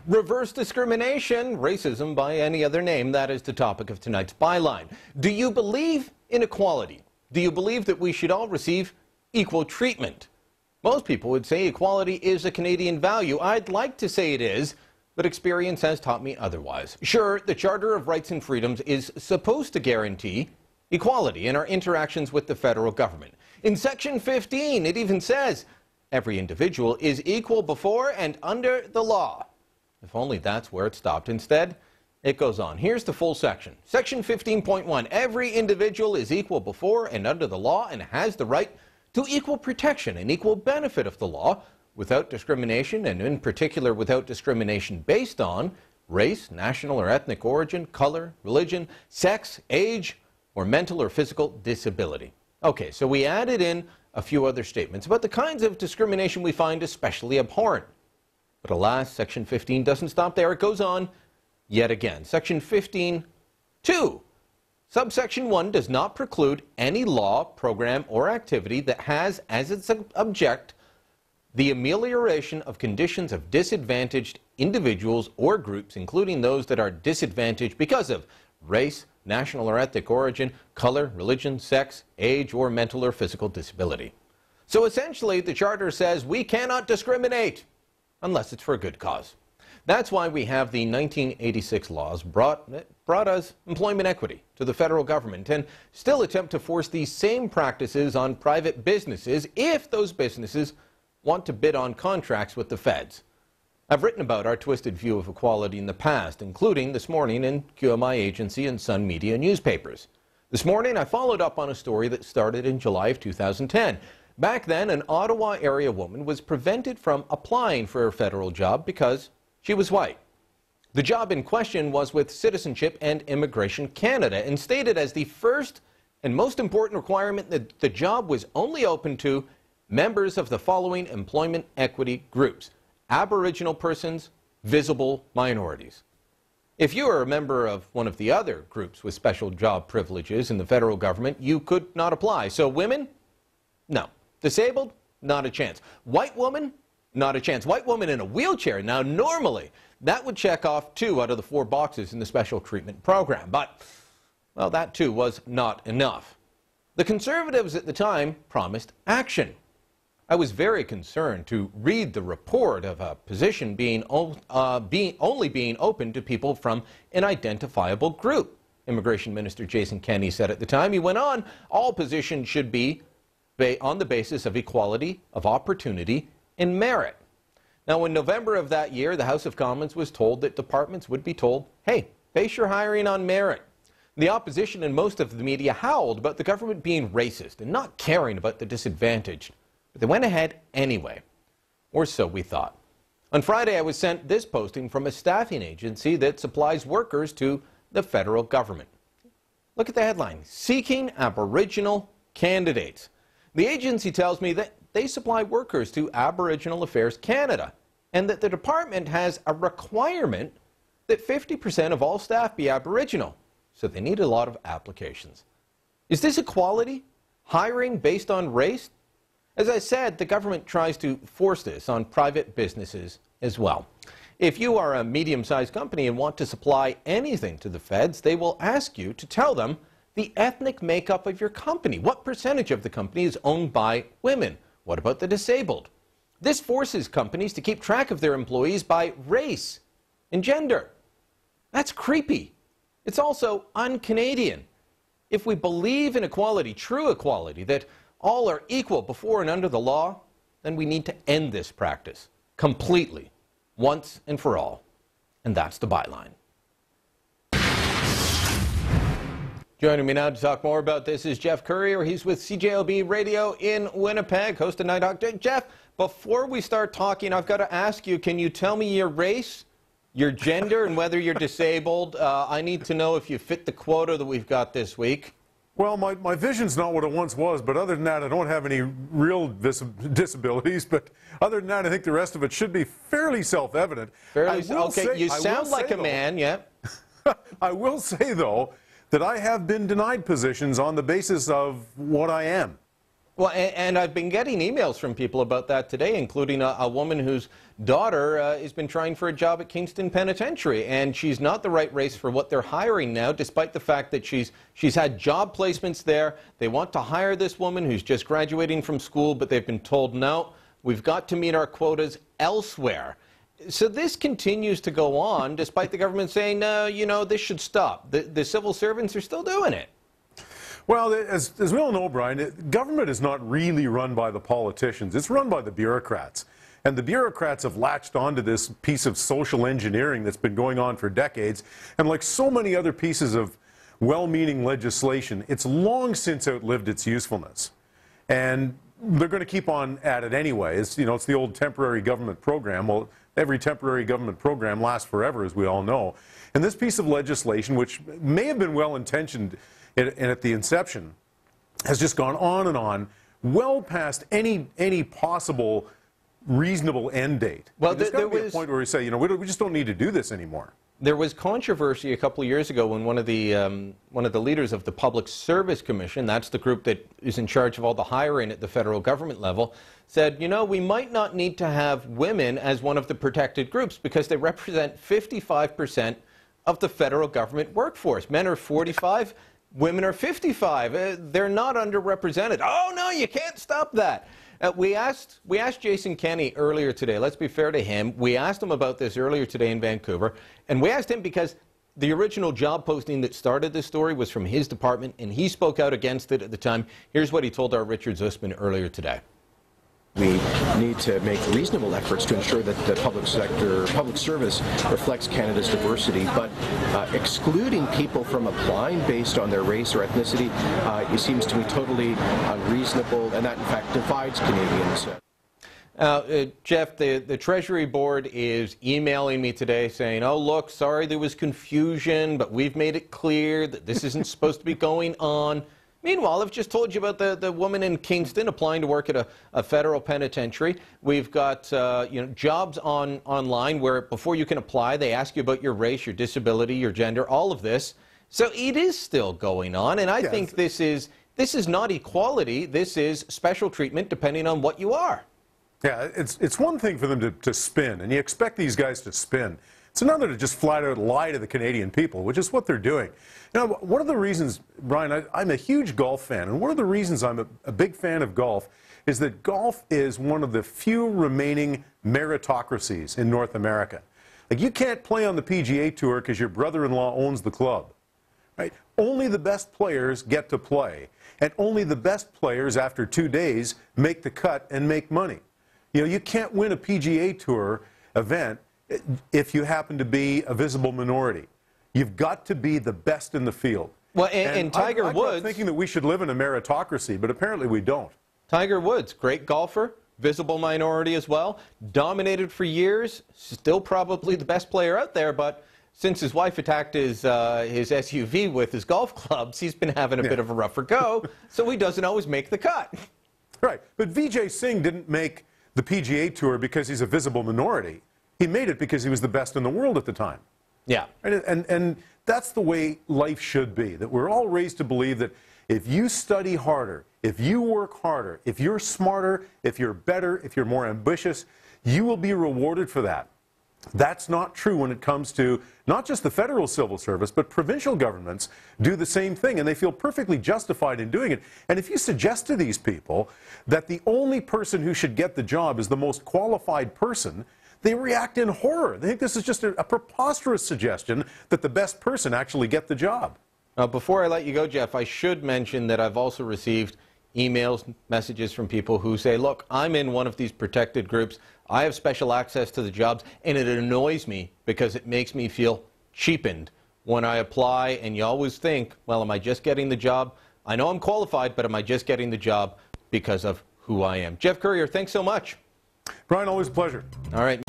Reverse discrimination, racism by any other name, that is the topic of tonight's byline. Do you believe in equality? Do you believe that we should all receive equal treatment? Most people would say equality is a Canadian value. I'd like to say it is, but experience has taught me otherwise. Sure, the Charter of Rights and Freedoms is supposed to guarantee equality in our interactions with the federal government. In Section 15, it even says, every individual is equal before and under the law. If only that's where it stopped. Instead, it goes on. Here's the full section. Section 15.1, every individual is equal before and under the law and has the right to equal protection and equal benefit of the law without discrimination, and in particular without discrimination based on race, national or ethnic origin, color, religion, sex, age, or mental or physical disability. Okay, so we added in a few other statements about the kinds of discrimination we find especially abhorrent. But alas, Section 15 doesn't stop there. It goes on yet again. Section 15.2. Subsection 1 does not preclude any law, program, or activity that has as its object the amelioration of conditions of disadvantaged individuals or groups, including those that are disadvantaged because of race, national or ethnic origin, color, religion, sex, age, or mental or physical disability. So essentially, the Charter says we cannot discriminate unless it's for a good cause. That's why we have the 1986 laws brought us employment equity to the federal government and still attempt to force these same practices on private businesses if those businesses want to bid on contracts with the feds. I've written about our twisted view of equality in the past, including this morning in QMI Agency and Sun Media newspapers. This morning, I followed up on a story that started in July of 2010. Back then, an Ottawa area woman was prevented from applying for a federal job because she was white. The job in question was with Citizenship and Immigration Canada and stated as the first and most important requirement that the job was only open to members of the following employment equity groups: Aboriginal persons, visible minorities. If you are a member of one of the other groups with special job privileges in the federal government, you could not apply. So women? No. Disabled? Not a chance. White woman? Not a chance. White woman in a wheelchair? Now, normally, that would check off 2 out of the 4 boxes in the special treatment program. But, well, that too was not enough. The Conservatives at the time promised action. I was very concerned to read the report of a position only being open to people from an identifiable group. Immigration Minister Jason Kenney said at the time. He went on, all positions should be on the basis of equality of opportunity and merit. Now, in November of that year, the House of Commons was told that departments would be told, hey, base your hiring on merit. The opposition and most of the media howled about the government being racist and not caring about the disadvantaged. But they went ahead anyway. Or so we thought. On Friday, I was sent this posting from a staffing agency that supplies workers to the federal government. Look at the headline, Seeking Aboriginal Candidates. The agency tells me that they supply workers to Aboriginal Affairs Canada and that the department has a requirement that 50% of all staff be Aboriginal. So they need a lot of applications. Is this equality? Hiring based on race? As I said, the government tries to force this on private businesses as well. If you are a medium-sized company and want to supply anything to the feds, they will ask you to tell them the ethnic makeup of your company. What percentage of the company is owned by women? What about the disabled? This forces companies to keep track of their employees by race and gender. That's creepy. It's also un-Canadian. If we believe in equality, true equality, that all are equal before and under the law, then we need to end this practice completely, once and for all. And that's the byline. Joining me now to talk more about this is Jeff Courier. He's with CJLB Radio in Winnipeg, host of Nighthawk. Jeff, before we start talking, I've got to ask you, can you tell me your race, your gender, and whether you're disabled? I need to know if you fit the quota that we've got this week. Well, my vision's not what it once was, but other than that, I don't have any real disabilities. But other than that, I think the rest of it should be fairly self-evident. Okay, you sound like a man, yeah. I will say, though, that I have been denied positions on the basis of what I am. Well, and I've been getting emails from people about that today, including a woman whose daughter has been trying for a job at Kingston Penitentiary, and she's not the right race for what they're hiring now, despite the fact that she's had job placements there. They want to hire this woman who's just graduating from school, but they've been told, no, we've got to meet our quotas elsewhere. So this continues to go on, despite the government saying, no, you know, this should stop. The civil servants are still doing it. Well, as we all know, Brian, government is not really run by the politicians. It's run by the bureaucrats. And the bureaucrats have latched onto this piece of social engineering that's been going on for decades. And like so many other pieces of well-meaning legislation, it's long since outlived its usefulness. And they're going to keep on at it anyway. It's the old temporary government program. Well, every temporary government program lasts forever, as we all know. And this piece of legislation, which may have been well-intentioned and at the inception, has just gone on and on, well past any possible reasonable end date. Well, there's got to be a point where we say, we just don't need to do this anymore. There was controversy a couple of years ago when one of the leaders of the Public Service Commission, that's the group that is in charge of all the hiring at the federal government level, said, we might not need to have women as one of the protected groups because they represent 55% of the federal government workforce. Men are 45. Women are 55. They're not underrepresented. Oh, no, you can't stop that. We asked Jason Kenney earlier today. Let's be fair to him. We asked him about this earlier today in Vancouver. And we asked him because the original job posting that started this story was from his department, and he spoke out against it at the time. Here's what he told our Richard Zussman earlier today. We need to make reasonable efforts to ensure that the public service reflects Canada's diversity, but excluding people from applying based on their race or ethnicity it seems to me totally unreasonable, and that in fact divides Canadians. Jeff, the Treasury Board is emailing me today saying, oh, look, sorry there was confusion, but we've made it clear that this isn't supposed to be going on. Meanwhile, I've just told you about the woman in Kingston applying to work at a federal penitentiary. We've got jobs online where before you can apply, they ask you about your race, your disability, your gender, all of this. So it is still going on, and I think this is not equality. This is special treatment depending on what you are. Yeah, it's one thing for them to spin, and you expect these guys to spin. It's another to just flat out lie to the Canadian people, which is what they're doing. Now, one of the reasons, Brian, I'm a huge golf fan, and one of the reasons I'm a big fan of golf is that golf is one of the few remaining meritocracies in North America. Like, you can't play on the PGA Tour because your brother-in-law owns the club, right? Only the best players get to play, and only the best players after 2 days make the cut and make money. You can't win a PGA Tour event if you happen to be a visible minority. You've got to be the best in the field. Well, and Tiger Woods, I'm thinking that we should live in a meritocracy, but apparently we don't. Tiger Woods, great golfer, visible minority as well, dominated for years, still probably the best player out there, but since his wife attacked his SUV with his golf clubs, he's been having a bit of a rougher go, so he doesn't always make the cut. Right, but Vijay Singh didn't make the PGA Tour because he's a visible minority. He made it because he was the best in the world at the time. Yeah. And that's the way life should be, that we're all raised to believe that if you study harder, if you work harder, if you're smarter, if you're better, if you're more ambitious, you will be rewarded for that. That's not true when it comes to not just the federal civil service, but provincial governments do the same thing, and they feel perfectly justified in doing it. And if you suggest to these people that the only person who should get the job is the most qualified person, they react in horror. They think this is just a preposterous suggestion that the best person actually get the job. Before I let you go, Jeff, I should mention that I've also received emails, messages from people who say, look, I'm in one of these protected groups. I have special access to the jobs, and it annoys me because it makes me feel cheapened when I apply. And you always think, well, am I just getting the job? I know I'm qualified, but am I just getting the job because of who I am? Jeff Courier, thanks so much. Brian, always a pleasure. All right.